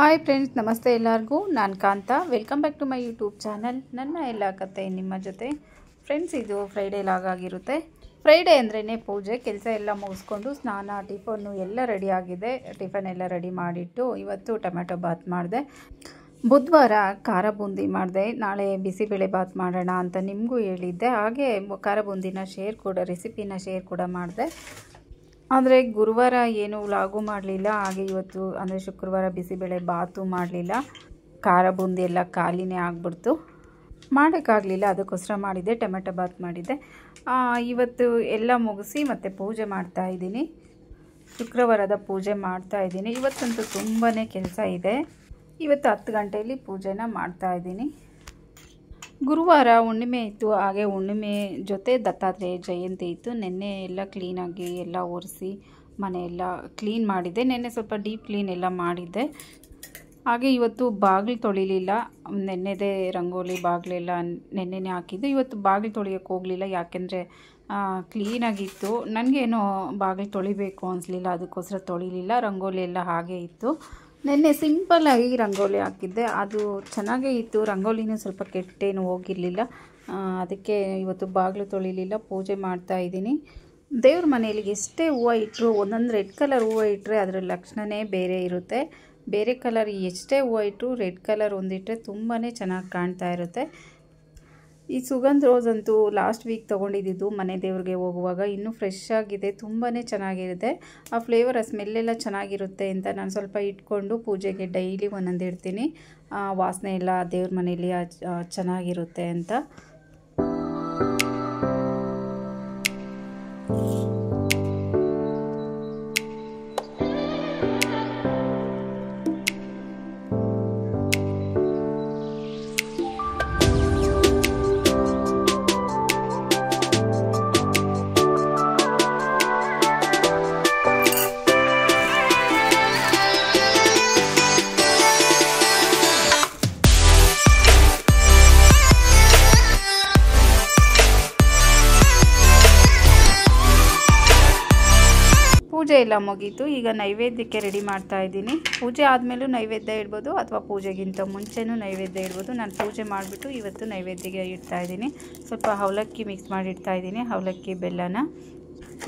Hi friends, ನಮಸ್ತೆ ಎಲ್ಲರಿಗೂ. ನಾನು Kantha. Welcome back to my YouTube channel. ನನ್ನ ಎಲ್ಲ ಕತೆ ನಿಮ್ಮ ಜೊತೆ. ಫ್ರೆಂಡ್ಸ್, ಇದು ಫ್ರೈಡೇ ಲಾಗ್ ಆಗಿರುತ್ತೆ. ಫ್ರೈಡೇ ಅಂದ್ರೇ ಪೂಜೆ ಕೆಲಸ ಎಲ್ಲ ಮುಗಿಸ್ಕೊಂಡು ಸ್ನಾನ ಟಿಫನ್ನು ಎಲ್ಲ ರೆಡಿ ಆಗಿದೆ. ಟಿಫನ್ ಎಲ್ಲ ರೆಡಿ ಮಾಡಿಟ್ಟು ಇವತ್ತು ಟೊಮೆಟೊ ಬಾತ್ ಮಾಡಿದೆ. ಬುಧವಾರ ಖಾರ ಬೂಂದಿ ಮಾಡಿದೆ. ನಾಳೆ ಬಿಸಿಬೇಳೆ ಬಾತ್ ಮಾಡೋಣ ಅಂತ ನಿಮಗೂ ಹೇಳಿದ್ದೆ. ಹಾಗೆ ಖಾರ ಬೂಂದಿನ ರೆಸಿಪಿನ ಶೇರ್ ಕೂಡ ಮಾಡಿದೆ. ಆದರೆ ಗುರುವಾರ ಏನು ವ್ಲಾಗು ಮಾಡಲಿಲ್ಲ. ಹಾಗೆ ಇವತ್ತು ಅಂದರೆ ಶುಕ್ರವಾರ ಬಿಸಿಬೇಳೆ ಬಾತು ಮಾಡಲಿಲ್ಲ. ಖಾರ ಬೂಂದಿ ಎಲ್ಲ ಖಾಲಿನೇ ಆಗಿಬಿಡ್ತು, ಮಾಡೋಕ್ಕಾಗಲಿಲ್ಲ. ಅದಕ್ಕೋಸ್ಕರ ಮಾಡಿದ್ದೆ, ಟೊಮೆಟೊ ಬಾತ್ ಮಾಡಿದ್ದೆ. ಇವತ್ತು ಎಲ್ಲ ಮುಗಿಸಿ ಮತ್ತು ಪೂಜೆ ಮಾಡ್ತಾಯಿದ್ದೀನಿ. ಶುಕ್ರವಾರದ ಪೂಜೆ ಮಾಡ್ತಾಯಿದ್ದೀನಿ. ಇವತ್ತಂತೂ ತುಂಬಾ ಕೆಲಸ ಇದೆ. ಇವತ್ತು 10 ಗಂಟೆಯಲ್ಲಿ ಪೂಜೆನ ಮಾಡ್ತಾಯಿದ್ದೀನಿ. ಗುರುವಾರ ಹುಣ್ಣಿಮೆ ಇತ್ತು. ಹಾಗೆ ಹುಣ್ಣಿಮೆ ಜೊತೆ ದತ್ತಾತ್ರೇಯ ಜಯಂತಿ ಇತ್ತು. ನೆನ್ನೆ ಎಲ್ಲ ಕ್ಲೀನಾಗಿ ಎಲ್ಲ ಒರೆಸಿ ಮನೆಯೆಲ್ಲ ಕ್ಲೀನ್ ಮಾಡಿದ್ದೆ. ನೆನ್ನೆ ಸ್ವಲ್ಪ ಡೀಪ್ ಕ್ಲೀನ್ ಎಲ್ಲ ಮಾಡಿದ್ದೆ. ಹಾಗೆ ಇವತ್ತು ಬಾಗಿಲು ತೊಳಿಲಿಲ್ಲ. ನೆನ್ನೆದೇ ರಂಗೋಲಿ ಬಾಗಿಲೆಲ್ಲ ನೆನ್ನೆನೇ ಹಾಕಿದ್ದು. ಇವತ್ತು ಬಾಗಿಲು ತೊಳಿಯೋಕ್ಕೆ ಹೋಗಲಿಲ್ಲ, ಯಾಕೆಂದರೆ ಕ್ಲೀನಾಗಿತ್ತು. ನನಗೇನೋ ಬಾಗಿಲು ತೊಳಿಬೇಕು ಅನಿಸ್ಲಿಲ್ಲ, ಅದಕ್ಕೋಸ್ಕರ ತೊಳಿಲಿಲ್ಲ. ರಂಗೋಲಿ ಎಲ್ಲ ಹಾಗೆ ಇತ್ತು. ನೆನ್ನೆ ಸಿಂಪಲ್ಲಾಗಿ ರಂಗೋಲಿ ಹಾಕಿದ್ದೆ, ಅದು ಚೆನ್ನಾಗೇ ಇತ್ತು. ರಂಗೋಲಿನೂ ಸ್ವಲ್ಪ ಕೆಟ್ಟೇನು ಹೋಗಿರಲಿಲ್ಲ. ಅದಕ್ಕೆ ಇವತ್ತು ಬಾಗಿಲು ತೊಳಿಲಿಲ್ಲ, ಪೂಜೆ ಮಾಡ್ತಾಯಿದ್ದೀನಿ. ದೇವ್ರ ಮನೆಯಲ್ಲಿ ಎಷ್ಟೇ ಹೂವು ಇಟ್ಟರು, ಒಂದೊಂದು ರೆಡ್ ಕಲರ್ ಹೂವು ಇಟ್ಟರೆ ಅದರ ಲಕ್ಷಣವೇ ಬೇರೆ ಇರುತ್ತೆ. ಬೇರೆ ಕಲರ್ ಎಷ್ಟೇ ಹೂವು ಇಟ್ಟರು ರೆಡ್ ಕಲರ್ ಒಂದಿಟ್ಟರೆ ತುಂಬಾ ಚೆನ್ನಾಗಿ ಕಾಣ್ತಾ ಇರುತ್ತೆ. ಈ ಸುಗಂಧ ರೋಸ್ ಅಂತೂ ಲಾಸ್ಟ್ ವೀಕ್ ತೊಗೊಂಡಿದ್ದು ಮನೆ ದೇವ್ರಿಗೆ ಹೋಗುವಾಗ. ಇನ್ನೂ ಫ್ರೆಶ್ ಆಗಿದೆ, ತುಂಬಾ ಚೆನ್ನಾಗಿರುತ್ತೆ. ಆ ಫ್ಲೇವರ್, ಆ ಸ್ಮೆಲ್ಲೆಲ್ಲ ಚೆನ್ನಾಗಿರುತ್ತೆ ಅಂತ ನಾನು ಸ್ವಲ್ಪ ಇಟ್ಕೊಂಡು ಪೂಜೆಗೆ ಡೈಲಿ ಒಂದೊಂದು ಇಡ್ತೀನಿ. ವಾಸನೆ ಎಲ್ಲ ದೇವ್ರ ಮನೆಯಲ್ಲಿ ಚೆನ್ನಾಗಿರುತ್ತೆ ಅಂತ. ಪೂಜೆ ಎಲ್ಲ ಮುಗೀತು. ಈಗ ನೈವೇದ್ಯಕ್ಕೆ ರೆಡಿ ಮಾಡ್ತಾ ಇದ್ದೀನಿ. ಪೂಜೆ ಆದಮೇಲೂ ನೈವೇದ್ಯ ಇಡ್ಬೋದು, ಅಥವಾ ಪೂಜೆಗಿಂತ ಮುಂಚೆನೂ ನೈವೇದ್ಯ ಇಡ್ಬೋದು. ನಾನು ಪೂಜೆ ಮಾಡಿಬಿಟ್ಟು ಇವತ್ತು ನೈವೇದ್ಯಗೆ ಇಡ್ತಾ ಇದ್ದೀನಿ. ಸ್ವಲ್ಪ ಅವಲಕ್ಕಿ ಮಿಕ್ಸ್ ಮಾಡಿ ಇಡ್ತಾ ಇದ್ದೀನಿ. ಅವಲಕ್ಕಿ ಬೆಲ್ಲನ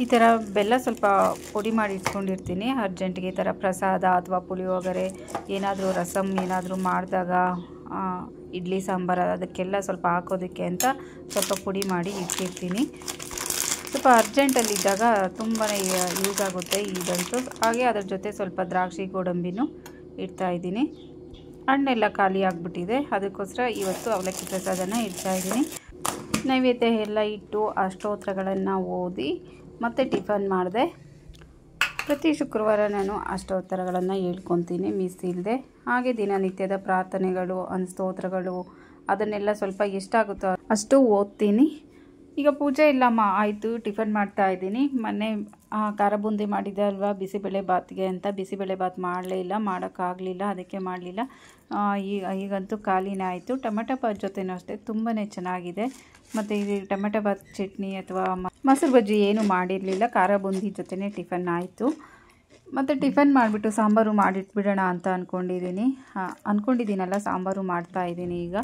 ಈ ಥರ ಬೆಲ್ಲ ಸ್ವಲ್ಪ ಪುಡಿ ಮಾಡಿ ಇಟ್ಕೊಂಡಿರ್ತೀನಿ ಅರ್ಜೆಂಟಿಗೆ. ಈ ಥರ ಪ್ರಸಾದ ಅಥವಾ ಪುಳಿಯೋಗರೆ ಏನಾದರೂ ರಸಮ್ ಏನಾದರೂ ಮಾಡಿದಾಗ, ಇಡ್ಲಿ ಸಾಂಬಾರು ಅದಕ್ಕೆಲ್ಲ ಸ್ವಲ್ಪ ಹಾಕೋದಕ್ಕೆ ಅಂತ ಸ್ವಲ್ಪ ಪುಡಿ ಮಾಡಿ ಇಟ್ಟಿರ್ತೀನಿ. ಸ್ವಲ್ಪ ಅರ್ಜೆಂಟಲ್ಲಿದ್ದಾಗ ತುಂಬಾ ಯೂಸ್ ಆಗುತ್ತೆ ಇದಂತೂ. ಹಾಗೆ ಅದರ ಜೊತೆ ಸ್ವಲ್ಪ ದ್ರಾಕ್ಷಿ ಗೋಡಂಬಿನೂ ಇಡ್ತಾಯಿದ್ದೀನಿ. ಹಣ್ಣೆಲ್ಲ ಖಾಲಿ ಆಗಿಬಿಟ್ಟಿದೆ, ಅದಕ್ಕೋಸ್ಕರ ಇವತ್ತು ಅವಲಕ್ಕಿ ಪ್ರಸಾದನ ಇಡ್ತಾಯಿದ್ದೀನಿ. ನೈವೇದ್ಯ ಎಲ್ಲ ಇಟ್ಟು ಅಷ್ಟೋತ್ತರಗಳನ್ನು ಓದಿ ಮತ್ತು ಟಿಫನ್ ಮಾಡಿದೆ. ಪ್ರತಿ ಶುಕ್ರವಾರ ನಾನು ಅಷ್ಟೋತ್ತರಗಳನ್ನು ಹೇಳ್ಕೊತೀನಿ ಮಿಸ್ ಇಲ್ಲದೆ. ಹಾಗೆ ದಿನನಿತ್ಯದ ಪ್ರಾರ್ಥನೆಗಳು, ಸ್ತೋತ್ರಗಳು ಅದನ್ನೆಲ್ಲ ಸ್ವಲ್ಪ ಎಷ್ಟಾಗುತ್ತೋ ಅಷ್ಟು ಓದ್ತೀನಿ. ಈಗ ಪೂಜೆ ಎಲ್ಲ ಆಯಿತು, ಟಿಫನ್ ಮಾಡ್ತಾ ಇದ್ದೀನಿ. ಮೊನ್ನೆ ಖಾರ ಬೂಂದಿ ಮಾಡಿದ್ದೆ ಅಲ್ವಾ ಬಿಸಿಬೇಳೆ ಬಾತ್ಗೆ ಅಂತ. ಬಿಸಿಬೇಳೆ ಬಾತ್ ಮಾಡಲೇ ಇಲ್ಲ, ಮಾಡೋಕ್ಕಾಗಲಿಲ್ಲ, ಅದಕ್ಕೆ ಮಾಡಲಿಲ್ಲ. ಈಗಂತೂ ಖಾಲಿನೇ ಆಯಿತು. ಟೊಮೆಟೊ ಬಾತ್ ಜೊತೆನೂ ಅಷ್ಟೇ ತುಂಬಾ ಚೆನ್ನಾಗಿದೆ. ಮತ್ತು ಇದು ಟೊಮೆಟೊ ಬಾತ್ ಚಟ್ನಿ ಅಥವಾ ಮೊಸರು ಬಜ್ಜಿ ಏನೂ ಮಾಡಿರಲಿಲ್ಲ. ಖಾರ ಬೂಂದಿ ಜೊತೆನೇ ಟಿಫನ್ ಆಯಿತು. ಮತ್ತು ಟಿಫನ್ ಮಾಡಿಬಿಟ್ಟು ಸಾಂಬಾರು ಮಾಡಿಟ್ಬಿಡೋಣ ಅಂತ ಅಂದ್ಕೊಂಡಿದ್ದೀನಲ್ಲ, ಸಾಂಬಾರು ಮಾಡ್ತಾಯಿದ್ದೀನಿ. ಈಗ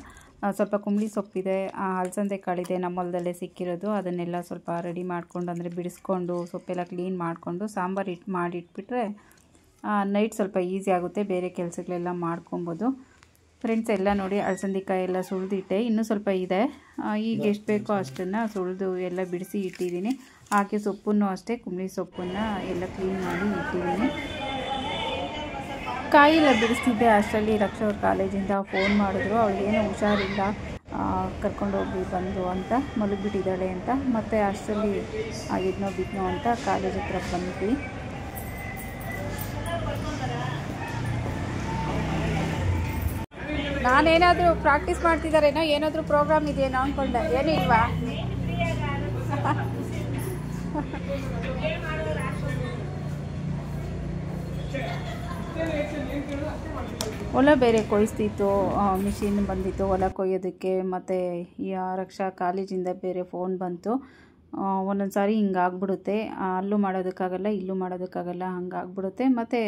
ಸ್ವಲ್ಪ ಕುಂಬಳಿ ಸೊಪ್ಪಿದೆ, ಅಲಸಂದೆ ಕಾಳಿದೆ ನಮ್ಮ ಹೊಲದಲ್ಲೇ ಸಿಕ್ಕಿರೋದು. ಅದನ್ನೆಲ್ಲ ಸ್ವಲ್ಪ ರೆಡಿ ಮಾಡಿಕೊಂಡು, ಅಂದರೆ ಬಿಡಿಸ್ಕೊಂಡು ಸೊಪ್ಪೆಲ್ಲ ಕ್ಲೀನ್ ಮಾಡಿಕೊಂಡು ಸಾಂಬಾರು ಮಾಡಿಟ್ಬಿಟ್ರೆ ನೈಟ್ ಸ್ವಲ್ಪ ಈಸಿ ಆಗುತ್ತೆ, ಬೇರೆ ಕೆಲಸಗಳೆಲ್ಲ ಮಾಡ್ಕೊಬೋದು. ಫ್ರೆಂಡ್ಸ್, ಎಲ್ಲ ನೋಡಿ ಅಲಸಂದೆ ಕಾಯಿ ಎಲ್ಲ ಸುಳಿದಿಟ್ಟೆ, ಇನ್ನೂ ಸ್ವಲ್ಪ ಇದೆ. ಈಗ ಎಷ್ಟು ಬೇಕೋ ಅಷ್ಟನ್ನು ಸುಳಿದು ಎಲ್ಲ ಬಿಡಿಸಿ ಇಟ್ಟಿದ್ದೀನಿ. ಹಾಗೆ ಸೊಪ್ಪನ್ನು ಅಷ್ಟೇ, ಕುಂಬಳಿ ಸೊಪ್ಪನ್ನು ಎಲ್ಲ ಕ್ಲೀನ್ ಮಾಡಿ ಇಟ್ಟಿದ್ದೀನಿ. ಕಾಯಿ ಎಲ್ಲ ಬಿಡಿಸ್ತಿದ್ದೆ ಅಷ್ಟರಲ್ಲಿ ರಕ್ಷಾ ಅವ್ರ ಕಾಲೇಜಿಂದ ಫೋನ್ ಮಾಡಿದ್ರು. ಅವಳಿಗೇನೋ ಹುಷಾರಿಲ್ಲ, ಕರ್ಕೊಂಡೋಗಿ ಬಂದು ಅಂತ, ಮಲಗಿಬಿಟ್ಟಿದ್ದಾಳೆ ಅಂತ. ಮತ್ತು ಅಷ್ಟರಲ್ಲಿ ಎದ್ನೋ ಬಿದ್ನೋ ಅಂತ ಕಾಲೇಜ್ ಹತ್ರ ಬಂದ್ವಿ. ನಾನೇನಾದರೂ ಪ್ರಾಕ್ಟೀಸ್ ಮಾಡ್ತಿದ್ದಾರೇನೋ, ಏನಾದರೂ ಪ್ರೋಗ್ರಾಮ್ ಇದೆಯೇನೋ ಅಂದ್ಕೊಂಡೆ. ಏನೂ ಇಲ್ವಾ? ಹೊಲ ಬೇರೆ ಕೊಯ್ಸ್ತಿತ್ತು, ಮಿಷಿನ್ ಬಂದಿತ್ತು ಹೊಲ ಕೊಯ್ಯೋದಕ್ಕೆ. ಮತ್ತು ಈ ರಕ್ಷಾ ಕಾಲೇಜಿಂದ ಬೇರೆ ಫೋನ್ ಬಂತು. ಒಂದೊಂದು ಸಾರಿ ಹಿಂಗಾಗ್ಬಿಡುತ್ತೆ, ಅಲ್ಲೂ ಮಾಡೋದಕ್ಕಾಗಲ್ಲ ಇಲ್ಲೂ ಮಾಡೋದಕ್ಕಾಗಲ್ಲ, ಹಂಗಾಗ್ಬಿಡುತ್ತೆ. ಮತ್ತು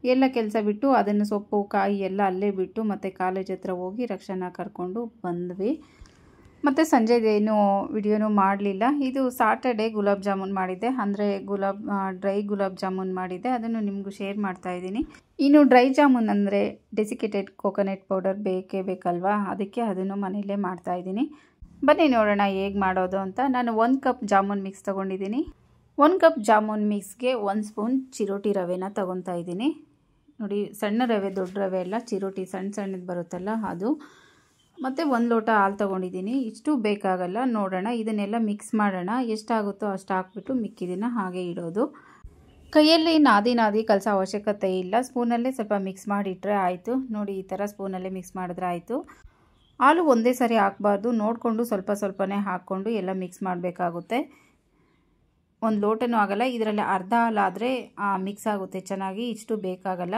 ಎಲ್ಲ ಕೆಲಸ ಬಿಟ್ಟು ಅದನ್ನು ಸೊಪ್ಪು ಕಾಯಿ ಎಲ್ಲ ಅಲ್ಲೇ ಬಿಟ್ಟು ಮತ್ತು ಕಾಲೇಜ್ ಹತ್ರ ಹೋಗಿ ರಕ್ಷಾನ ಕರ್ಕೊಂಡು ಬಂದ್ವಿ. ಮತ್ತು ಸಂಜೆದೇನು ವಿಡಿಯೋನೂ ಮಾಡಲಿಲ್ಲ. ಇದು ಸಾಟರ್ಡೆ ಗುಲಾಬ್ ಜಾಮೂನ್ ಮಾಡಿದ್ದೆ, ಅಂದರೆ ಡ್ರೈ ಗುಲಾಬ್ ಜಾಮೂನ್ ಮಾಡಿದ್ದೆ, ಅದನ್ನು ನಿಮಗೂ ಶೇರ್ ಮಾಡ್ತಾಯಿದ್ದೀನಿ. ಇನ್ನು ಡ್ರೈ ಜಾಮೂನ್ ಅಂದರೆ ಡೆಸಿಕೇಟೆಡ್ ಕೋಕೋನಟ್ ಪೌಡರ್ ಬೇಕಲ್ವಾ, ಅದಕ್ಕೆ ಅದನ್ನು ಮನೆಯಲ್ಲೇ ಮಾಡ್ತಾಯಿದ್ದೀನಿ. ಬನ್ನಿ ನೋಡೋಣ ಹೇಗೆ ಮಾಡೋದು ಅಂತ. ನಾನು 1 ಕಪ್ ಜಾಮೂನ್ ಮಿಕ್ಸ್ ತೊಗೊಂಡಿದ್ದೀನಿ. 1 ಕಪ್ ಜಾಮೂನ್ ಮಿಕ್ಸ್ಗೆ 1 ಸ್ಪೂನ್ ಚಿರೋಟಿ ರವೆನ ತೊಗೊತಾ ಇದ್ದೀನಿ. ನೋಡಿ, ಸಣ್ಣ ರವೆ ದೊಡ್ಡ ರವೆ ಎಲ್ಲ, ಚಿರೋಟಿ ಸಣ್ಣದು ಬರುತ್ತಲ್ಲ ಅದು. ಮತ್ತು 1 ಲೋಟ ಹಾಲು ತೊಗೊಂಡಿದ್ದೀನಿ. ಇಷ್ಟು ಬೇಕಾಗಲ್ಲ, ನೋಡೋಣ. ಇದನ್ನೆಲ್ಲ ಮಿಕ್ಸ್ ಮಾಡೋಣ, ಎಷ್ಟಾಗುತ್ತೋ ಅಷ್ಟು ಹಾಕ್ಬಿಟ್ಟು ಮಿಕ್ಕಿದನ್ನು ಹಾಗೆ ಇಡೋದು. ಕೈಯಲ್ಲಿ ನಾದಿ ಕಲಸೋ ಅವಶ್ಯಕತೆ ಇಲ್ಲ, ಸ್ಪೂನಲ್ಲೇ ಸ್ವಲ್ಪ ಮಿಕ್ಸ್ ಮಾಡಿಟ್ರೆ ಆಯಿತು. ನೋಡಿ, ಈ ಥರ ಸ್ಪೂನಲ್ಲೇ ಮಿಕ್ಸ್ ಮಾಡಿದ್ರೆ ಆಯಿತು. ಹಾಲು ಒಂದೇ ಸರಿ ಹಾಕಬಾರ್ದು, ನೋಡಿಕೊಂಡು ಸ್ವಲ್ಪನೇ ಹಾಕ್ಕೊಂಡು ಎಲ್ಲ ಮಿಕ್ಸ್ ಮಾಡಬೇಕಾಗುತ್ತೆ. 1 ಲೋಟನೂ ಆಗಲ್ಲ, ಇದರಲ್ಲಿ ಅರ್ಧ ಹಾಲಾದರೆ ಮಿಕ್ಸ್ ಆಗುತ್ತೆ ಚೆನ್ನಾಗಿ, ಇಷ್ಟು ಬೇಕಾಗಲ್ಲ.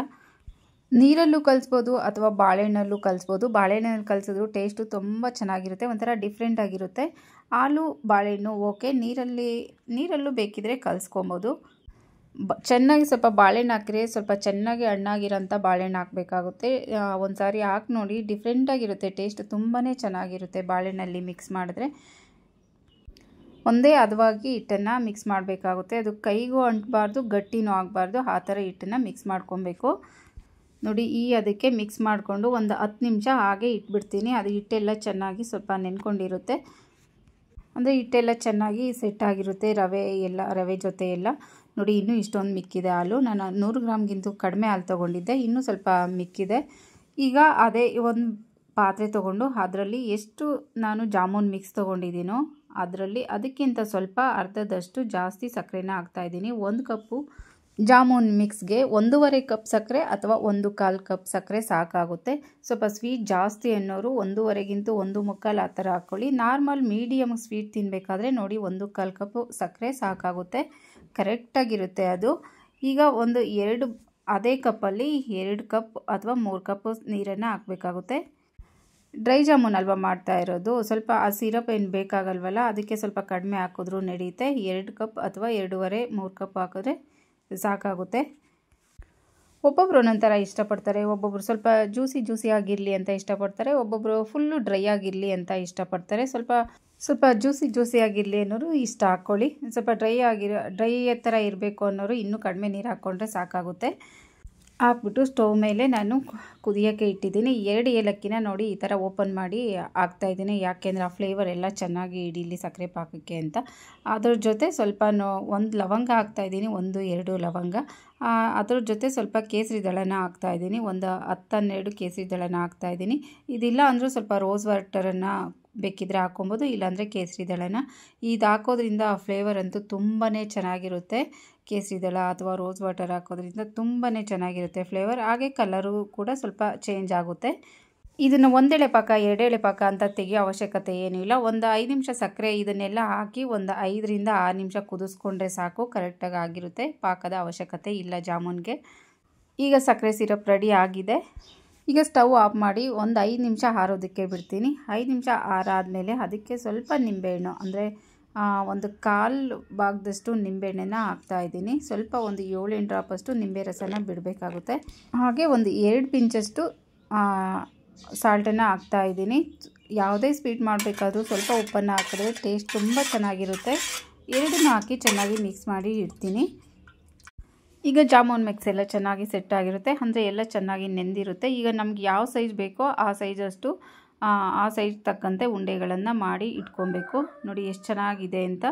ನೀರಲ್ಲೂ ಕಲಿಸ್ಬೋದು ಅಥವಾ ಬಾಳೆಹಣ್ಣಲ್ಲೂ ಕಲಿಸ್ಬೋದು. ಬಾಳೆಹಣ್ಣಲ್ಲಿ ಕಲಿಸಿದ್ರು ಟೇಸ್ಟು ತುಂಬ ಚೆನ್ನಾಗಿರುತ್ತೆ, ಒಂಥರ ಡಿಫ್ರೆಂಟ್ ಆಗಿರುತ್ತೆ. ಹಾಲು ಬಾಳೆಹಣ್ಣು ಓಕೆ, ನೀರಲ್ಲೂ ಬೇಕಿದ್ರೆ ಕಲಿಸ್ಕೊಬೋದು. ಚೆನ್ನಾಗಿ ಸ್ವಲ್ಪ ಬಾಳೆಹಣ್ಣು ಹಾಕಿದ್ರೆ ಸ್ವಲ್ಪ ಚೆನ್ನಾಗಿ ಹಣ್ಣಾಗಿರೋಂಥ ಬಾಳೆಹಣ್ಣು ಹಾಕಬೇಕಾಗುತ್ತೆ. ಒಂದು ಸಾರಿ ಹಾಕಿ ನೋಡಿ, ಡಿಫ್ರೆಂಟಾಗಿರುತ್ತೆ ಟೇಸ್ಟ್, ತುಂಬಾ ಚೆನ್ನಾಗಿರುತ್ತೆ ಬಾಳೆಹಣ್ಣಲ್ಲಿ ಮಿಕ್ಸ್ ಮಾಡಿದ್ರೆ. ಒಂದೇ ಹದವಾಗಿ ಹಿಟ್ಟನ್ನು ಮಿಕ್ಸ್ ಮಾಡಬೇಕಾಗುತ್ತೆ. ಅದು ಕೈಗೂ ಅಂಟಬಾರ್ದು, ಗಟ್ಟಿನೂ ಆಗಬಾರ್ದು, ಆ ಥರ ಹಿಟ್ಟನ್ನು ಮಿಕ್ಸ್ ಮಾಡ್ಕೊಬೇಕು. ನೋಡಿ, ಅದಕ್ಕೆ ಮಿಕ್ಸ್ ಮಾಡಿಕೊಂಡು ಒಂದು 10 ನಿಮಿಷ ಹಾಗೆ ಇಟ್ಬಿಡ್ತೀನಿ. ಅದು ಹಿಟ್ಟೆಲ್ಲ ಚೆನ್ನಾಗಿ ಸ್ವಲ್ಪ ನೆನ್ಕೊಂಡಿರುತ್ತೆ, ಅಂದರೆ ಹಿಟ್ಟೆಲ್ಲ ಚೆನ್ನಾಗಿ ಸೆಟ್ ಆಗಿರುತ್ತೆ ರವೆ ಜೊತೆ ಎಲ್ಲ. ನೋಡಿ, ಇನ್ನೂ ಇಷ್ಟೊಂದು ಮಿಕ್ಕಿದೆ ಹಾಲು. ನಾನು 100 ಗ್ರಾಮ್ಗಿಂತ ಕಡಿಮೆ ಹಾಲು ತೊಗೊಂಡಿದ್ದೆ, ಇನ್ನೂ ಸ್ವಲ್ಪ ಮಿಕ್ಕಿದೆ. ಈಗ ಅದೇ ಒಂದು ಪಾತ್ರೆ ತೊಗೊಂಡು ಅದರಲ್ಲಿ ಎಷ್ಟು ನಾನು ಜಾಮೂನ್ ಮಿಕ್ಸ್ ತೊಗೊಂಡಿದ್ದೀನೋ ಅದಕ್ಕಿಂತ ಸ್ವಲ್ಪ ಅರ್ಧದಷ್ಟು ಜಾಸ್ತಿ ಸಕ್ಕರೆನ ಹಾಕ್ತಾಯಿದ್ದೀನಿ. 1 ಕಪ್ಪು ಜಾಮೂನ್ ಮಿಕ್ಸ್ಗೆ 1.5 ಕಪ್ ಸಕ್ಕರೆ ಅಥವಾ 1/4 ಕಪ್ ಸಕ್ಕರೆ ಸಾಕಾಗುತ್ತೆ. ಸ್ವಲ್ಪ ಸ್ವೀಟ್ ಜಾಸ್ತಿ ಅನ್ನೋರು 1.5ಗಿಂತ 1/4 ಆ ಥರ ಹಾಕ್ಕೊಳ್ಳಿ. ನಾರ್ಮಲ್ ಮೀಡಿಯಮ್ ಸ್ವೀಟ್ ತಿನ್ನಬೇಕಾದ್ರೆ ನೋಡಿ 1/4 ಕಪ್ ಸಕ್ಕರೆ ಸಾಕಾಗುತ್ತೆ, ಕರೆಕ್ಟಾಗಿರುತ್ತೆ ಅದು. ಈಗ ಅದೇ ಕಪ್ಪಲ್ಲಿ 2 ಕಪ್ ಅಥವಾ 3 ಕಪ್ ನೀರನ್ನು ಹಾಕಬೇಕಾಗುತ್ತೆ. ಡ್ರೈ ಜಾಮೂನ್ ಅಲ್ವಾ ಮಾಡ್ತಾ ಇರೋದು, ಸ್ವಲ್ಪ ಆ ಸಿರಪ್ ಏನು ಬೇಕಾಗಲ್ವಲ್ಲ, ಅದಕ್ಕೆ ಸ್ವಲ್ಪ ಕಡಿಮೆ ಹಾಕಿದ್ರೂ ನಡೆಯುತ್ತೆ. 2 ಕಪ್ ಅಥವಾ 2.5-3 ಕಪ್ ಹಾಕಿದ್ರೆ ಸಾಕಾಗುತ್ತೆ. ಒಬ್ಬೊಬ್ರು ಒಂದೊಂಥರ ಇಷ್ಟಪಡ್ತಾರೆ, ಒಬ್ಬೊಬ್ರು ಸ್ವಲ್ಪ ಜ್ಯೂಸಿ ಆಗಿರಲಿ ಅಂತ ಇಷ್ಟಪಡ್ತಾರೆ, ಒಬ್ಬೊಬ್ರು ಫುಲ್ಲು ಡ್ರೈ ಆಗಿರಲಿ ಅಂತ ಇಷ್ಟಪಡ್ತಾರೆ. ಸ್ವಲ್ಪ ಜ್ಯೂಸಿ ಆಗಿರಲಿ ಅನ್ನೋರು ಇಷ್ಟ ಹಾಕ್ಕೊಳ್ಳಿ. ಸ್ವಲ್ಪ ಡ್ರೈ ಥರ ಇರಬೇಕು ಅನ್ನೋರು ಇನ್ನೂ ಕಡಿಮೆ ನೀರು ಹಾಕ್ಕೊಂಡ್ರೆ ಸಾಕಾಗುತ್ತೆ. ಹಾಕ್ಬಿಟ್ಟು ಸ್ಟವ್ ಮೇಲೆ ನಾನು ಕುದಿಯೋಕ್ಕೆ ಇಟ್ಟಿದ್ದೀನಿ. 2 ಏಲಕ್ಕಿನ ನೋಡಿ ಈ ಥರ ಓಪನ್ ಮಾಡಿ ಹಾಕ್ತಾಯಿದ್ದೀನಿ, ಯಾಕೆಂದರೆ ಆ ಫ್ಲೇವರ್ ಎಲ್ಲ ಚೆನ್ನಾಗಿ ಹಿಡೀಲಿ ಸಕ್ಕರೆ ಪಾಕಕ್ಕೆ ಅಂತ. ಅದ್ರ ಜೊತೆ ಸ್ವಲ್ಪ 1 ಲವಂಗ ಹಾಕ್ತಾಯಿದ್ದೀನಿ, 1-2 ಲವಂಗ. ಅದ್ರ ಜೊತೆ ಸ್ವಲ್ಪ ಕೇಸರಿ ದಳನ ಹಾಕ್ತಾಯಿದ್ದೀನಿ, ಒಂದು 10-12 ಕೇಸರಿ ದಳನ ಹಾಕ್ತಾಯಿದ್ದೀನಿ. ಇದಿಲ್ಲ ಅಂದರೂ ಸ್ವಲ್ಪ ರೋಸ್ ವಾಟರನ್ನು ಬೇಕಿದ್ರೆ ಹಾಕ್ಕೊಬೋದು, ಇಲ್ಲಾಂದರೆ ಕೇಸರಿ ದಳನ. ಇದು ಹಾಕೋದ್ರಿಂದ ಆ ಫ್ಲೇವರ್ ಅಂತೂ ತುಂಬಾ ಚೆನ್ನಾಗಿರುತ್ತೆ. ಕೇಸರಿ ದಳ ಅಥವಾ ರೋಸ್ ವಾಟರ್ ಹಾಕೋದ್ರಿಂದ ತುಂಬಾ ಚೆನ್ನಾಗಿರುತ್ತೆ ಫ್ಲೇವರ್. ಹಾಗೆ ಕಲರು ಕೂಡ ಸ್ವಲ್ಪ ಚೇಂಜ್ ಆಗುತ್ತೆ. ಇದನ್ನು 1 ಎಳೆ ಪಾಕ 2 ಎಳೆ ಪಾಕ ಅಂತ ತೆಗಿಯೋ ಅವಶ್ಯಕತೆ ಏನೂ ಇಲ್ಲ. ಒಂದು 5 ನಿಮಿಷ ಸಕ್ಕರೆ ಇದನ್ನೆಲ್ಲ ಹಾಕಿ ಒಂದು 5-6 ನಿಮಿಷ ಕುದಿಸ್ಕೊಂಡ್ರೆ ಸಾಕು, ಕರೆಕ್ಟಾಗಿ ಆಗಿರುತ್ತೆ. ಪಾಕದ ಅವಶ್ಯಕತೆ ಇಲ್ಲ ಜಾಮೂನ್ಗೆ. ಈಗ ಸಕ್ಕರೆ ಸಿರಪ್ ರೆಡಿ ಆಗಿದೆ. ಈಗ ಸ್ಟವ್ ಆಫ್ ಮಾಡಿ ಒಂದು 5 ನಿಮಿಷ ಆರೋದಕ್ಕೆ ಬಿಡ್ತೀನಿ. 5 ನಿಮಿಷ ಆರಾದಮೇಲೆ ಅದಕ್ಕೆ ಸ್ವಲ್ಪ ನಿಂಬೆಹಣ್ಣು, ಅಂದರೆ 1/4 ಭಾಗದಷ್ಟು ನಿಂಬೆಹಣ್ಣನ್ನು ಹಾಕ್ತಾಯಿದ್ದೀನಿ. ಸ್ವಲ್ಪ ಒಂದು 7-8 ಡ್ರಾಪಷ್ಟು ನಿಂಬೆ ರಸನ ಬಿಡಬೇಕಾಗುತ್ತೆ. ಹಾಗೆ ಒಂದು 2 ಪಿಂಚಷ್ಟು ಸಾಲ್ಟನ್ನು ಹಾಕ್ತಾಯಿದ್ದೀನಿ. ಯಾವುದೇ ಸ್ವೀಟ್ ಮಾಡಬೇಕಾದ್ರೂ ಸ್ವಲ್ಪ ಉಪ್ಪನ್ನು ಹಾಕಿದ್ರೆ ಟೇಸ್ಟ್ ತುಂಬ ಚೆನ್ನಾಗಿರುತ್ತೆ. 2 ಹಾಕಿ ಚೆನ್ನಾಗಿ ಮಿಕ್ಸ್ ಮಾಡಿ ಇಡ್ತೀನಿ. ಈಗ ಜಾಮೂನ್ ಮಿಕ್ಸ್ ಎಲ್ಲ ಚೆನ್ನಾಗಿ ಸೆಟ್ ಆಗಿರುತ್ತೆ, ಅಂದರೆ ಎಲ್ಲ ಚೆನ್ನಾಗಿ ನೆಂದಿರುತ್ತೆ. ಈಗ ನಮ್ಗೆ ಯಾವ ಸೈಜ್ ಬೇಕೋ ಆ ಸೈಜ್ ತಕ್ಕಂತೆ ಉಂಡೆಗಳನ್ನು ಮಾಡಿ ಇಟ್ಕೊಬೇಕು. ನೋಡಿ ಎಷ್ಟು ಚೆನ್ನಾಗಿದೆ ಅಂತ.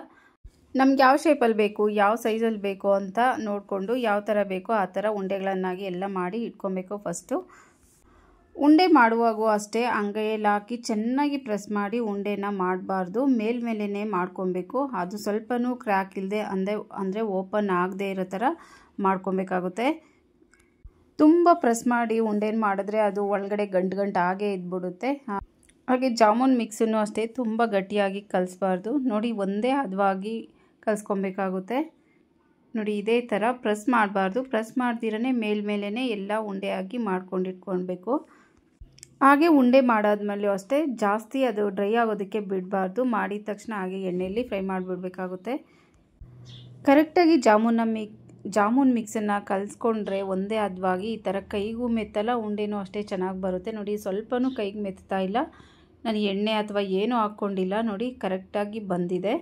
ನಮ್ಗೆ ಯಾವ ಶೇಪಲ್ಲಿ ಬೇಕು, ಯಾವ ಸೈಜಲ್ಲಿ ಬೇಕು ಅಂತ ನೋಡಿಕೊಂಡು ಯಾವ ಥರ ಬೇಕೋ ಆ ಥರ ಉಂಡೆಗಳನ್ನಾಗಿ ಎಲ್ಲ ಮಾಡಿ ಇಟ್ಕೊಬೇಕು. ಫಸ್ಟು ಉಂಡೆ ಮಾಡುವಾಗೂ ಅಷ್ಟೇ ಅಂಗೈಯಲ್ಲಿ ಹಾಕಿ ಚೆನ್ನಾಗಿ ಪ್ರೆಸ್ ಮಾಡಿ ಉಂಡೆನ ಮಾಡಬಾರ್ದು, ಮೇಲ್ಮೇಲೇ ಮಾಡ್ಕೊಬೇಕು. ಅದು ಸ್ವಲ್ಪನೂ ಕ್ರ್ಯಾಕ್ ಇಲ್ಲದೆ ಅಂದರೆ ಓಪನ್ ಆಗದೆ ಇರೋ ಥರ ಮಾಡ್ಕೊಬೇಕಾಗುತ್ತೆ. ತುಂಬ ಪ್ರೆಸ್ ಮಾಡಿ ಉಂಡೆನ ಮಾಡಿದ್ರೆ ಅದು ಒಳಗಡೆ ಗಂಟು ಹಾಗೆ ಇದ್ಬಿಡುತ್ತೆ. ಹಾಗೆ ಜಾಮೂನ್ ಮಿಕ್ಸನ್ನು ಅಷ್ಟೇ ತುಂಬ ಗಟ್ಟಿಯಾಗಿ ಕಲಿಸ್ಬಾರ್ದು. ನೋಡಿ, ಒಂದೇ ಹದವಾಗಿ ಕಲಿಸ್ಕೊಬೇಕಾಗುತ್ತೆ. ನೋಡಿ, ಇದೇ ಥರ ಪ್ರೆಸ್ ಮಾಡಬಾರ್ದು. ಪ್ರೆಸ್ ಮಾಡ್ದಿರೇ ಮೇಲ್ಮೇಲೇ ಎಲ್ಲ ಉಂಡೆ ಆಗಿ ಮಾಡ್ಕೊಂಡಿಟ್ಕೊಳ್ಬೇಕು. ಹಾಗೆ ಉಂಡೆ ಮಾಡಾದ್ಮೇಲೂ ಅಷ್ಟೇ ಜಾಸ್ತಿ ಅದು ಡ್ರೈ ಆಗೋದಕ್ಕೆ ಬಿಡಬಾರ್ದು. ಮಾಡಿದ ತಕ್ಷಣ ಹಾಗೆ ಎಣ್ಣೆಯಲ್ಲಿ ಫ್ರೈ ಮಾಡಿಬಿಡ್ಬೇಕಾಗುತ್ತೆ. ಕರೆಕ್ಟಾಗಿ ಜಾಮೂನ ಜಾಮೂನ್ ಮಿಕ್ಸನ್ನು ಕಲಿಸ್ಕೊಂಡ್ರೆ ಒಂದೇ ಹದವಾಗಿ ಈ ಥರ ಕೈಗೂ ಮೆತ್ತಲ್ಲ, ಉಂಡೆನೂ ಅಷ್ಟೇ ಚೆನ್ನಾಗಿ ಬರುತ್ತೆ ನೋಡಿ. ಸ್ವಲ್ಪನೂ ಕೈಗೆ ಮೆತ್ತಾ ಇಲ್ಲ, ನಾನು ಎಣ್ಣೆ ಅಥವಾ ಏನೂ ಹಾಕ್ಕೊಂಡಿಲ್ಲ ನೋಡಿ, ಕರೆಕ್ಟಾಗಿ ಬಂದಿದೆ.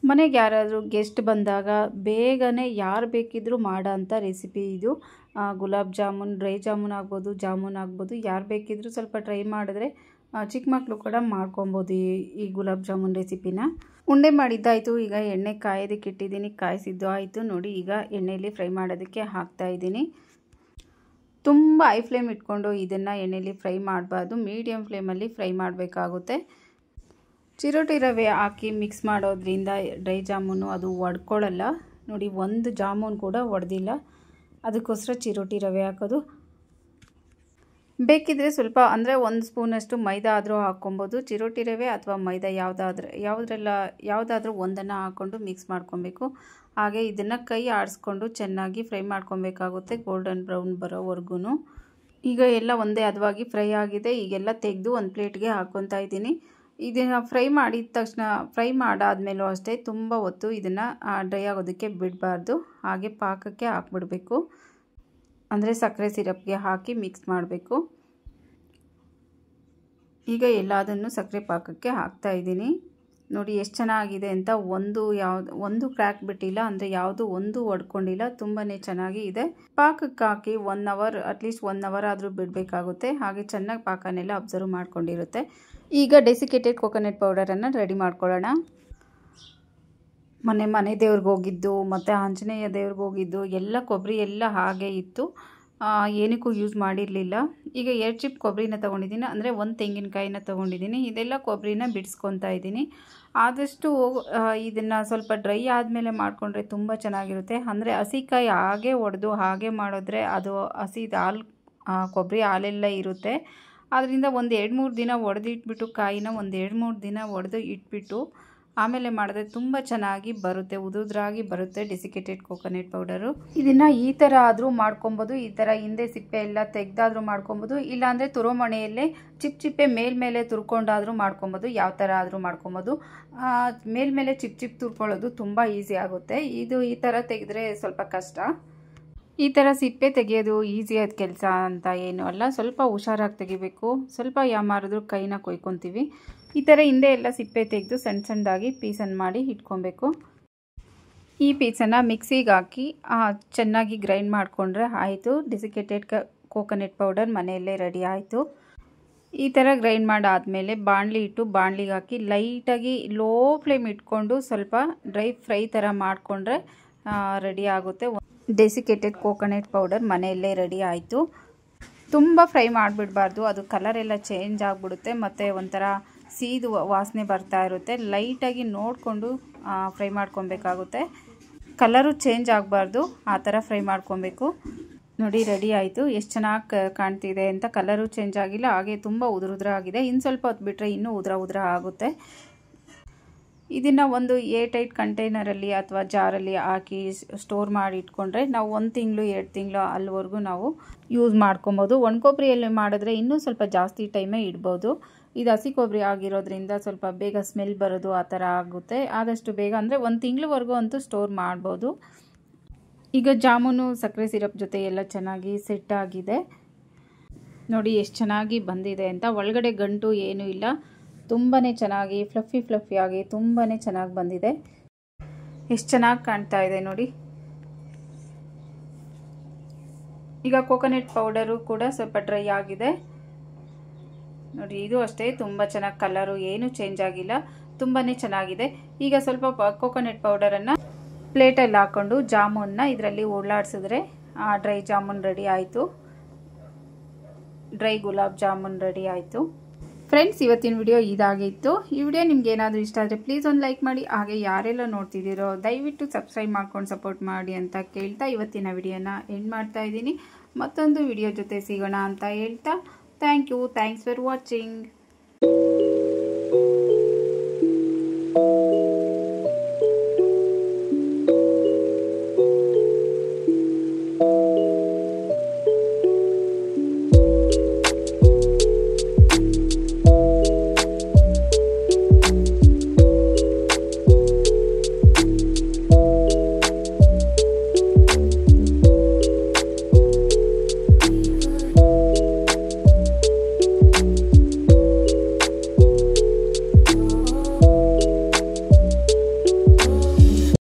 ಮನೆಗೆ ಯಾರಾದರೂ ಗೆಸ್ಟ್ ಬಂದಾಗ ಬೇಗನೆ ಯಾರು ಬೇಕಿದ್ದರೂ ಮಾಡೋ ಅಂಥ ರೆಸಿಪಿ ಇದು. ಗುಲಾಬ್ ಜಾಮೂನ್, ಡ್ರೈ ಜಾಮೂನ್ ಆಗ್ಬೋದು, ಜಾಮೂನ್ ಆಗ್ಬೋದು, ಯಾರು ಬೇಕಿದ್ದರೂ ಸ್ವಲ್ಪ ಟ್ರೈ ಮಾಡಿದ್ರೆ ಚಿಕ್ಕ ಮಕ್ಕಳು ಕೂಡ ಮಾಡ್ಕೊಬೋದು ಈ ಗುಲಾಬ್ ಜಾಮೂನ್ ರೆಸಿಪಿನ. ಉಂಡೆ ಮಾಡಿದ್ದಾಯಿತು. ಈಗ ಎಣ್ಣೆ ಕಾಯೋದಕ್ಕೆ ಇಟ್ಟಿದ್ದೀನಿ, ಕಾಯಿಸಿದ್ದು ಆಯಿತು ನೋಡಿ. ಈಗ ಎಣ್ಣೆಯಲ್ಲಿ ಫ್ರೈ ಮಾಡೋದಕ್ಕೆ ಹಾಕ್ತಾಯಿದ್ದೀನಿ. ತುಂಬ ಹೈ ಫ್ಲೇಮ್ ಇಟ್ಕೊಂಡು ಇದನ್ನು ಎಣ್ಣೆಯಲ್ಲಿ ಫ್ರೈ ಮಾಡಬಾರ್ದು, ಮೀಡಿಯಮ್ ಫ್ಲೇಮಲ್ಲಿ ಫ್ರೈ ಮಾಡಬೇಕಾಗುತ್ತೆ. ಚಿರೋಟಿ ರವೆ ಹಾಕಿ ಮಿಕ್ಸ್ ಮಾಡೋದ್ರಿಂದ ಡ್ರೈ ಜಾಮೂನು ಅದು ಒಡ್ಕೊಳ್ಳಲ್ಲ ನೋಡಿ. ಒಂದು ಜಾಮೂನ್ ಕೂಡ ಒಡೆದಿಲ್ಲ, ಅದಕ್ಕೋಸ್ಕರ ಚಿರೋಟಿ ರವೆ ಹಾಕೋದು. ಬೇಕಿದ್ದರೆ ಸ್ವಲ್ಪ ಅಂದರೆ 1 ಸ್ಪೂನಷ್ಟು ಮೈದಾ ಆದರೂ ಹಾಕ್ಕೊಬೋದು. ಚಿರೋಟಿ ರವೆ ಅಥವಾ ಮೈದಾ ಯಾವುದಾದ್ರೂ ಒಂದನ್ನು ಹಾಕ್ಕೊಂಡು ಮಿಕ್ಸ್ ಮಾಡ್ಕೊಬೇಕು. ಹಾಗೆ ಇದನ್ನು ಕೈ ಆಡಿಸ್ಕೊಂಡು ಚೆನ್ನಾಗಿ ಫ್ರೈ ಮಾಡ್ಕೊಬೇಕಾಗುತ್ತೆ, ಗೋಲ್ಡನ್ ಬ್ರೌನ್ ಬರೋವರೆಗೂ. ಈಗ ಎಲ್ಲ ಒಂದೇ ಹದವಾಗಿ ಫ್ರೈ ಆಗಿದೆ. ಈಗೆಲ್ಲ ತೆಗೆದು ಒಂದು ಪ್ಲೇಟ್ಗೆ ಹಾಕ್ಕೊತಾ ಇದ್ದೀನಿ. ಇದನ್ನು ಫ್ರೈ ಮಾಡಿದ ತಕ್ಷಣ, ಫ್ರೈ ಮಾಡಾದ್ಮೇಲೂ ಅಷ್ಟೇ ತುಂಬ ಹೊತ್ತು ಇದನ್ನು ಡ್ರೈ ಆಗೋದಕ್ಕೆ ಬಿಡಬಾರ್ದು. ಹಾಗೆ ಪಾಕಕ್ಕೆ ಹಾಕ್ಬಿಡಬೇಕು, ಅಂದರೆ ಸಕ್ಕರೆ ಸಿರಪ್ಗೆ ಹಾಕಿ ಮಿಕ್ಸ್ ಮಾಡಬೇಕು. ಈಗ ಎಲ್ಲದನ್ನು ಸಕ್ಕರೆ ಪಾಕಕ್ಕೆ ಹಾಕ್ತಾ ಇದ್ದೀನಿ ನೋಡಿ. ಎಷ್ಟು ಚೆನ್ನಾಗಿದೆ ಅಂತ, ಒಂದು ಕ್ರ್ಯಾಕ್ ಬಿಟ್ಟಿಲ್ಲ, ಅಂದರೆ ಯಾವುದು ಒಂದು ಒಡ್ಕೊಂಡಿಲ್ಲ, ತುಂಬಾ ಚೆನ್ನಾಗಿ ಇದೆ. ಪಾಕಕ್ಕೆ ಹಾಕಿ 1 ಅವರ್, ಅಟ್ಲೀಸ್ಟ್ 1 ಅವರ್ ಆದರೂ ಬಿಡಬೇಕಾಗುತ್ತೆ. ಹಾಗೆ ಚೆನ್ನಾಗಿ ಪಾಕನೆಲ್ಲ ಅಬ್ಸರ್ವ್ ಮಾಡ್ಕೊಂಡಿರುತ್ತೆ. ಈಗ ಡೆಸಿಕೇಟೆಡ್ ಕೋಕೋನಟ್ ಪೌಡರನ್ನು ರೆಡಿ ಮಾಡ್ಕೊಳ್ಳೋಣ. ಮನೆ ದೇವ್ರಿಗೆ ಹೋಗಿದ್ದು ಮತ್ತು ಆಂಜನೇಯ ದೇವ್ರಿಗೆ ಹೋಗಿದ್ದು ಎಲ್ಲ ಕೊಬ್ಬರಿ ಎಲ್ಲ ಹಾಗೆ ಇತ್ತು, ಏನಕ್ಕೂ ಯೂಸ್ ಮಾಡಿರಲಿಲ್ಲ. ಈಗ 2 ಚಿಪ್ ಕೊಬ್ಬರಿನ ತೊಗೊಂಡಿದ್ದೀನಿ, ಅಂದರೆ 1 ತೆಂಗಿನಕಾಯಿನ ತೊಗೊಂಡಿದ್ದೀನಿ. ಇದೆಲ್ಲ ಕೊಬ್ಬರಿನ ಬಿಡಿಸ್ಕೊತಾ ಇದ್ದೀನಿ. ಆದಷ್ಟು ಇದನ್ನು ಸ್ವಲ್ಪ ಡ್ರೈ ಆದಮೇಲೆ ಮಾಡಿಕೊಂಡ್ರೆ ತುಂಬ ಚೆನ್ನಾಗಿರುತ್ತೆ. ಅಂದರೆ ಹಸಿಕಾಯಿ ಹಾಗೆ ಒಡೆದು ಹಾಗೆ ಮಾಡಿದ್ರೆ ಅದು ಹಸಿದು ಹಾಲು, ಕೊಬ್ಬರಿ ಹಾಲೆಲ್ಲ ಇರುತ್ತೆ. ಆದ್ದರಿಂದ ಒಂದು 2-3 ದಿನ ಒಡೆದಿಟ್ಬಿಟ್ಟು, ಕಾಯಿನ ಒಂದು 2-3 ದಿನ ಒಡೆದು ಇಟ್ಬಿಟ್ಟು ಆಮೇಲೆ ಮಾಡಿದ್ರೆ ತುಂಬ ಚೆನ್ನಾಗಿ ಬರುತ್ತೆ, ಉದುದ್ರಾಗಿ ಬರುತ್ತೆ ಡೆಸಿಕೇಟೆಡ್ ಕೋಕೋನಟ್ ಪೌಡರು. ಇದನ್ನು ಈ ಥರ ಆದರೂ ಮಾಡ್ಕೊಬೋದು, ಈ ಥರ ಹಿಂದೆ ಸಿಪ್ಪೆ ಎಲ್ಲ ತೆಗೆದಾದರೂ ಮಾಡ್ಕೊಬೋದು, ಇಲ್ಲಾಂದರೆ ತುರೋಮಣೆಯಲ್ಲೇ ಚಿಪ್ಪೆ ಮೇಲ್ಮೇಲೆ ತುರ್ಕೊಂಡಾದರೂ ಮಾಡ್ಕೊಬೋದು. ಯಾವ ಥರ ಆದರೂ ಮಾಡ್ಕೊಬೋದು. ಮೇಲ್ಮೇಲೆ ಚಿಪ್ ತುರ್ಕೊಳ್ಳೋದು ತುಂಬ ಈಸಿ ಆಗುತ್ತೆ. ಇದು ಈ ಥರ ತೆಗೆದ್ರೆ ಸ್ವಲ್ಪ ಕಷ್ಟ. ಈ ಥರ ಸಿಪ್ಪೆ ತೆಗೆಯೋದು ಈಸಿಯಾದ ಕೆಲಸ ಅಂತ ಏನೂ ಅಲ್ಲ, ಸ್ವಲ್ಪ ಹುಷಾರಾಗಿ ತೆಗಿಬೇಕು. ಸ್ವಲ್ಪ ಯಾಮಾರಿದ್ರೂ ಕೈನ ಕೊಯ್ಕೊತೀವಿ. ಈ ಥರ ಹಿಂದೆ ಎಲ್ಲ ಸಿಪ್ಪೆ ತೆಗೆದು ಸಣ್ಣದಾಗಿ ಪೀಸನ್ನು ಮಾಡಿ ಇಟ್ಕೊಬೇಕು. ಈ ಪೀಸನ್ನು ಮಿಕ್ಸಿಗೆ ಹಾಕಿ ಚೆನ್ನಾಗಿ ಗ್ರೈಂಡ್ ಮಾಡಿಕೊಂಡ್ರೆ ಆಯಿತು. ಡೆಸಿಕೇಟೆಡ್ ಕೋಕೋನಟ್ ಪೌಡರ್ ಮನೆಯಲ್ಲೇ ರೆಡಿ ಆಯಿತು. ಈ ಥರ ಗ್ರೈಂಡ್ ಮಾಡಾದಮೇಲೆ ಬಾಣಲಿ ಇಟ್ಟು, ಬಾಣಲಿಗೆ ಹಾಕಿ ಲೈಟಾಗಿ ಲೋ ಫ್ಲೇಮ್ ಇಟ್ಕೊಂಡು ಸ್ವಲ್ಪ ಡ್ರೈ ಫ್ರೈ ಥರ ಮಾಡಿಕೊಂಡ್ರೆ ರೆಡಿ ಆಗುತ್ತೆ. ಡೆಸಿಕೇಟೆಡ್ ಕೋಕೋನಟ್ ಪೌಡರ್ ಮನೆಯಲ್ಲೇ ರೆಡಿ ಆಯಿತು. ತುಂಬ ಫ್ರೈ ಮಾಡಿಬಿಡಬಾರ್ದು, ಅದು ಕಲರೆಲ್ಲ ಚೇಂಜ್ ಆಗಿಬಿಡುತ್ತೆ ಮತ್ತು ಒಂಥರ ಸೀದು ವಾಸನೆ ಬರ್ತಾ ಇರುತ್ತೆ. ಲೈಟಾಗಿ ನೋಡಿಕೊಂಡು ಫ್ರೈ ಮಾಡ್ಕೊಬೇಕಾಗುತ್ತೆ. ಕಲರು ಚೇಂಜ್ ಆಗಬಾರ್ದು, ಆ ಥರ ಫ್ರೈ ಮಾಡ್ಕೊಬೇಕು ನೋಡಿ. ರೆಡಿ ಆಯಿತು. ಎಷ್ಟು ಚೆನ್ನಾಗಿ ಕಾಣ್ತಿದೆ ಅಂತ. ಕಲರು ಚೇಂಜ್ ಆಗಿಲ್ಲ, ಹಾಗೆ ತುಂಬ ಉದುರುದ್ರ ಆಗಿದೆ. ಇನ್ನು ಸ್ವಲ್ಪ ಹೊತ್ತು ಬಿಟ್ಟರೆ ಇನ್ನೂ ಉದುರ ಆಗುತ್ತೆ. ಇದನ್ನು ಒಂದು ಏರ್ಟೈಟ್ ಕಂಟೈನರಲ್ಲಿ ಅಥವಾ ಜಾರಲ್ಲಿ ಹಾಕಿ ಸ್ಟೋರ್ ಮಾಡಿ ಇಟ್ಕೊಂಡ್ರೆ ನಾವು 1 ತಿಂಗಳು 2 ತಿಂಗಳು ಅಲ್ಲಿವರೆಗೂ ನಾವು ಯೂಸ್ ಮಾಡ್ಕೊಬೋದು. ಒಣಕೊಬ್ಬರಿಯಲ್ಲಿ ಮಾಡಿದ್ರೆ ಇನ್ನೂ ಸ್ವಲ್ಪ ಜಾಸ್ತಿ ಟೈಮೇ ಇಡ್ಬೋದು. ಇದು ಹಸಿ ಕೊಬ್ಬರಿ ಆಗಿರೋದ್ರಿಂದ ಸ್ವಲ್ಪ ಬೇಗ ಸ್ಮೆಲ್ ಬರೋದು ಆ ಥರ ಆಗುತ್ತೆ. ಆದಷ್ಟು ಬೇಗ ಅಂದರೆ 1 ತಿಂಗಳವರೆಗೂ ಅಂತೂ ಸ್ಟೋರ್ ಮಾಡ್ಬೋದು. ಈಗ ಜಾಮೂನು ಸಕ್ಕರೆ ಸಿರಪ್ ಜೊತೆ ಎಲ್ಲ ಚೆನ್ನಾಗಿ ಸೆಟ್ ಆಗಿದೆ ನೋಡಿ. ಎಷ್ಟು ಚೆನ್ನಾಗಿ ಬಂದಿದೆ ಅಂತ. ಒಳಗಡೆ ಗಂಟು ಏನೂ ಇಲ್ಲ, ತುಂಬಾ ಚೆನ್ನಾಗಿ ಫ್ಲಫಿಯಾಗಿ ತುಂಬಾ ಚೆನ್ನಾಗಿ ಬಂದಿದೆ. ಎಷ್ಟು ಚೆನ್ನಾಗಿ ಕಾಣ್ತಾ ಇದೆ ನೋಡಿ. ಈಗ ಕೋಕೋನಟ್ ಪೌಡರು ಕೂಡ ಸ್ವಲ್ಪ ಡ್ರೈ ಆಗಿದೆ ನೋಡಿ. ಇದು ಅಷ್ಟೇ ತುಂಬ ಚೆನ್ನಾಗಿ, ಕಲರು ಏನು ಚೇಂಜ್ ಆಗಿಲ್ಲ, ತುಂಬಾ ಚೆನ್ನಾಗಿದೆ. ಈಗ ಸ್ವಲ್ಪ ಕೋಕೋನಟ್ ಪೌಡರನ್ನು ಪ್ಲೇಟಲ್ಲಿ ಹಾಕ್ಕೊಂಡು ಜಾಮೂನ್ನ ಇದರಲ್ಲಿ ಓಡಾಡಿಸಿದ್ರೆ ಡ್ರೈ ಜಾಮೂನ್ ರೆಡಿ ಆಯಿತು. ಡ್ರೈ ಗುಲಾಬ್ ಜಾಮೂನ್ ರೆಡಿ ಆಯಿತು. ಫ್ರೆಂಡ್ಸ್, ಇವತ್ತಿನ ವಿಡಿಯೋ ಇದಾಗಿತ್ತು. ಈ ವಿಡಿಯೋ ನಿಮ್ಗೆ ಏನಾದರೂ ಇಷ್ಟ ಆದರೆ ಪ್ಲೀಸ್ ಒಂದು ಲೈಕ್ ಮಾಡಿ. ಹಾಗೆ ಯಾರೆಲ್ಲ ನೋಡ್ತಿದ್ದೀರೋ ದಯವಿಟ್ಟು ಸಬ್ಸ್ಕ್ರೈಬ್ ಮಾಡ್ಕೊಂಡು ಸಪೋರ್ಟ್ ಮಾಡಿ ಅಂತ ಕೇಳ್ತಾ ಇವತ್ತಿನ ವಿಡಿಯೋನ ಎಂಡ್ ಮಾಡ್ತಾ ಇದ್ದೀನಿ. ಮತ್ತೊಂದು ವಿಡಿಯೋ ಜೊತೆ ಸಿಗೋಣ ಅಂತ ಹೇಳ್ತಾ thank you. Thanks for watching.